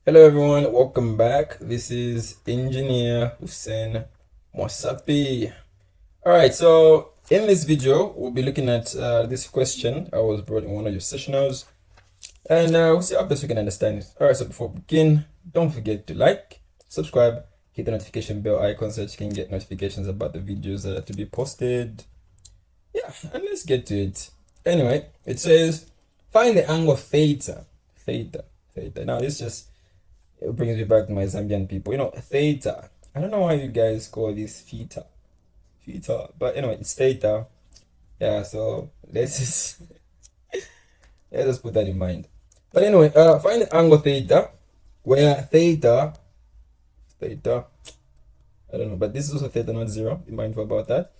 Hello everyone, welcome back. This is Engineer Hussein Mwasapi. Alright, so in this video, we'll be looking at this question I was brought in one of your sessionals, and we'll see how best we can understand it. Alright, so before we begin, don't forget to like, subscribe, hit the notification bell icon so that you can get notifications about the videos that are to be posted. Yeah, and let's get to it. Anyway, it says, find the angle theta. Theta. Now, this just it brings me back to my Zambian people. Theta. I don't know why you guys call this theta. Theta. But anyway, it's theta. Yeah, so let's just put that in mind. But anyway, find the angle theta, where theta, I don't know, but this is also theta, not zero. Be mindful about that.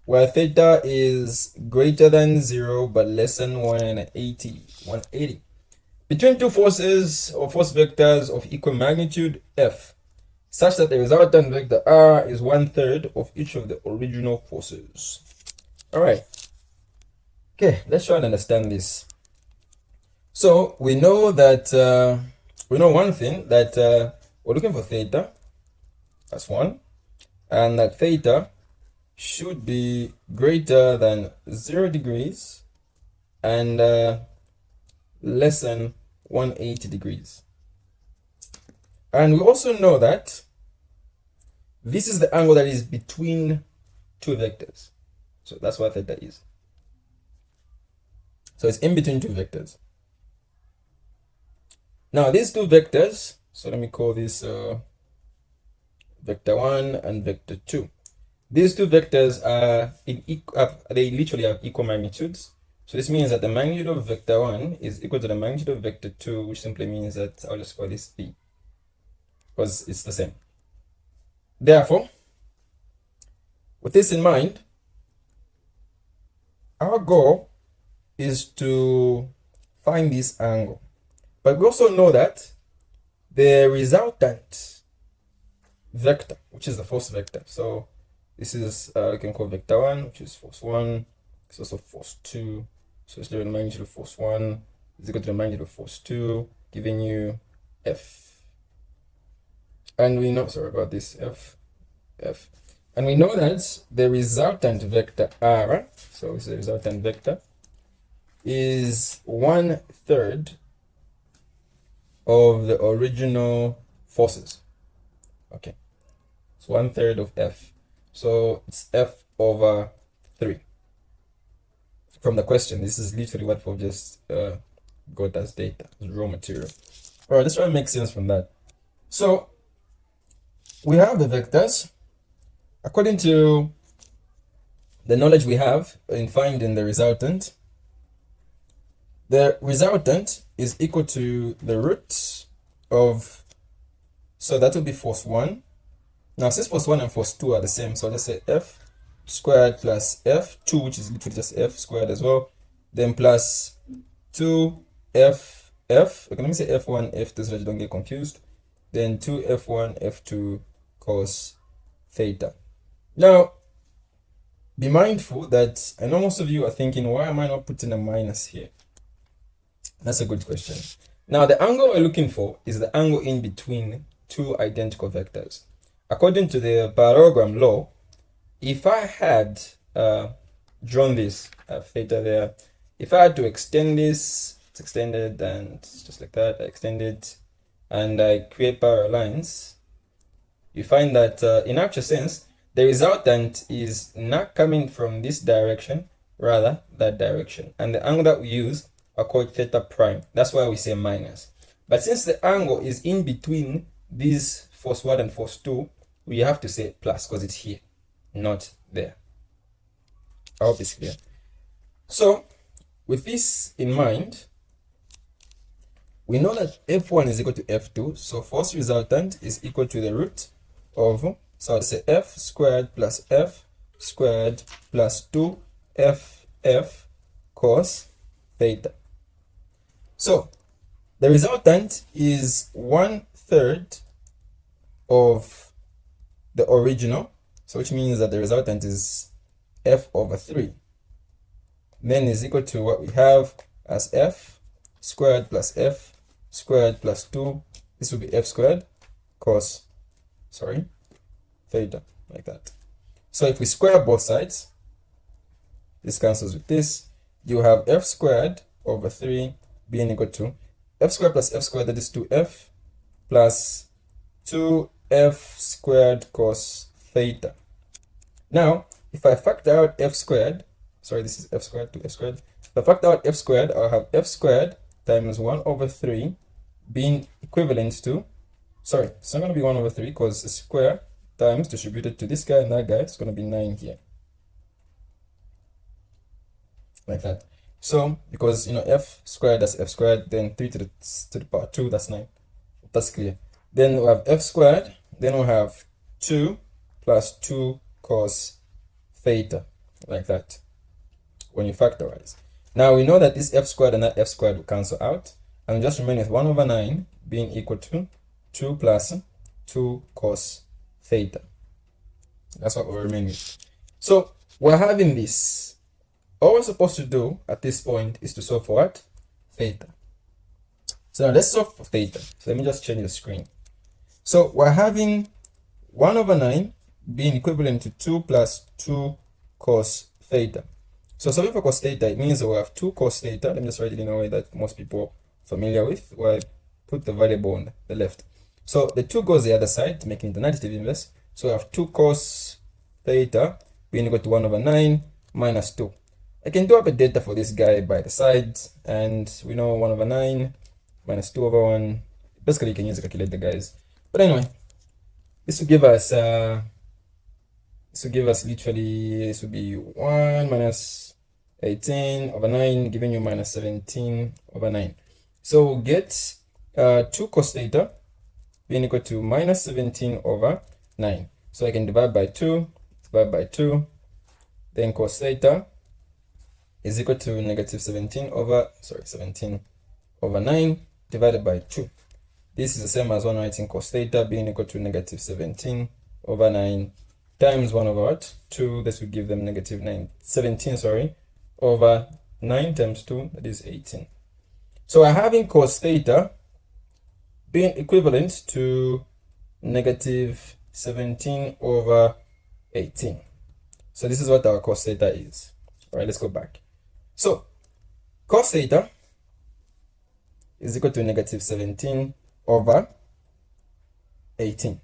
Where theta is greater than zero but less than 180. Between two forces or force vectors of equal magnitude F, such that the resultant vector R is 1/3 of each of the original forces. All right. Okay, let's try and understand this. So we know that we know one thing, that we're looking for theta. That's one, and that theta should be greater than 0 degrees and less than 180 degrees. And we also know that this is the angle that is between two vectors. So that's what theta is. So it's in between two vectors. Now these two vectors, so let me call this vector 1 and vector 2. These two vectors are they literally have equal magnitudes. So this means that the magnitude of vector 1 is equal to the magnitude of vector 2, which simply means that I'll just call this B, because it's the same. Therefore, with this in mind, our goal is to find this angle. But we also know that the resultant vector, which is the force vector, so this is we can call vector 1, which is force 1. It's also force 2. So it's the magnitude of force 1 is equal to the magnitude of force 2, giving you F. And we know, sorry about this, F. And we know that the resultant vector R, so it's the resultant vector, is 1/3 of the original forces. Okay. It's 1/3 of F. So it's F over 3. From the question, this is literally what we've just got as data, as raw material. All right, let's try to make sense from that. So we have the vectors. According to the knowledge we have in finding the resultant is equal to the root of, so that will be force 1. Now, since force 1 and force 2 are the same, so let's say F squared plus F2, which is literally just F squared as well, then plus 2F. Okay, let me say F1, F2 so that you don't get confused. Then 2F1, F2 cos theta. Now, be mindful that I know most of you are thinking, why am I not putting a minus here? That's a good question. Now, the angle we're looking for is the angle in between two identical vectors. According to the parallelogram law, if I had drawn this theta there, if I had to extend this, it's extended, and just like that, I extend it, and I create parallel lines, you find that in actual sense, the resultant is not coming from this direction, rather that direction. And the angle that we use are called theta prime. That's why we say minus. But since the angle is in between these force 1 and force 2, we have to say plus because it's here, not there. I hope it's clear. So with this in mind, we know that F1 is equal to F2. So force resultant is equal to the root of, so I'll say F squared plus F squared plus 2FF cos theta. So the resultant is 1/3 of the original, so which means that the resultant is F over 3. Then is equal to what we have as F squared plus F squared plus 2 this will be f squared cos, theta, like that. So if we square both sides, this cancels with this. You have f squared over 3 being equal to f squared plus f squared, that is 2f, plus 2f squared cos theta. Now, if I factor out f squared, this is f squared, 2f squared. If I factor out f squared, I'll have f squared times 1 over 3 being equivalent to, it's not going to be 1 over 3 because the square times distributed to this guy and that guy, it's going to be 9 here. Like that. So, because, f squared, that's f squared, then 3 to the power 2, that's 9. That's clear. Then we have f squared, then we have 2 plus 2 cos theta, like that, when you factorize. Now we know that this f squared and that f squared will cancel out, and we just remain with 1 over 9 being equal to 2 plus 2 cos theta. That's what we're remaining with. So we're having this. All we're supposed to do at this point is to solve for what? Theta. So now let's solve for theta. So let me just change the screen. So we're having 1 over 9 being equivalent to 2 plus 2 cos theta. So solving for cos theta, it means that we have 2 cos theta. Let me just write it in a way that most people are familiar with, where I put the variable on the left. So the 2 goes the other side, making the negative inverse. So we have 2 cos theta being equal to 1 over 9 minus 2. I can do up a delta for this guy by the side, and we know 1 over 9 minus 2 over 1. Basically, you can use a calculator, guys. But anyway, this will give us literally, this will be 1 minus 18 over 9, giving you minus 17 over 9. So we'll get 2 cos theta being equal to minus 17 over 9. So I can divide by 2, then cos theta is equal to negative 17 over 9 divided by 2. This is the same as 1 writing cos theta being equal to negative 17 over 9 times 1 over 2. This will give them negative 17 over 9 times 2, that is 18. So we're having cos theta being equivalent to negative 17 over 18. So this is what our cos theta is. All right, let's go back. So cos theta is equal to negative 17 over 18.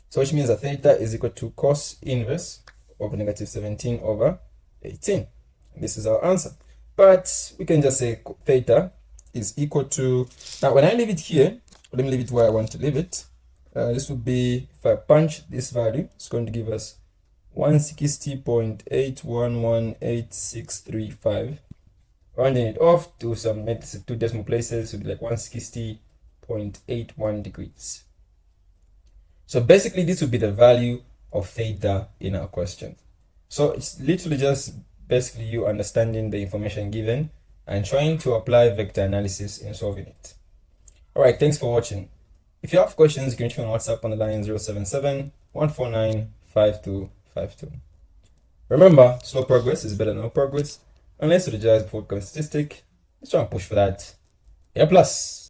So which means that theta is equal to cos inverse of negative 17 over 18. This is our answer. But we can just say theta is equal to, now when I leave it here, let me leave it where I want to leave it. This would be, if I punch this value, it's going to give us 160.8118635. Rounding it off to some 2 decimal places, it would be like 160.81 degrees. So basically, this would be the value of theta in our question. So it's literally just basically you understanding the information given and trying to apply vector analysis in solving it. All right, thanks for watching. If you have questions, you can reach me on WhatsApp on the line 077-149-5252. Remember, slow progress is better than no progress. Unless you judge before becoming statistic, let's try and push for that. A plus.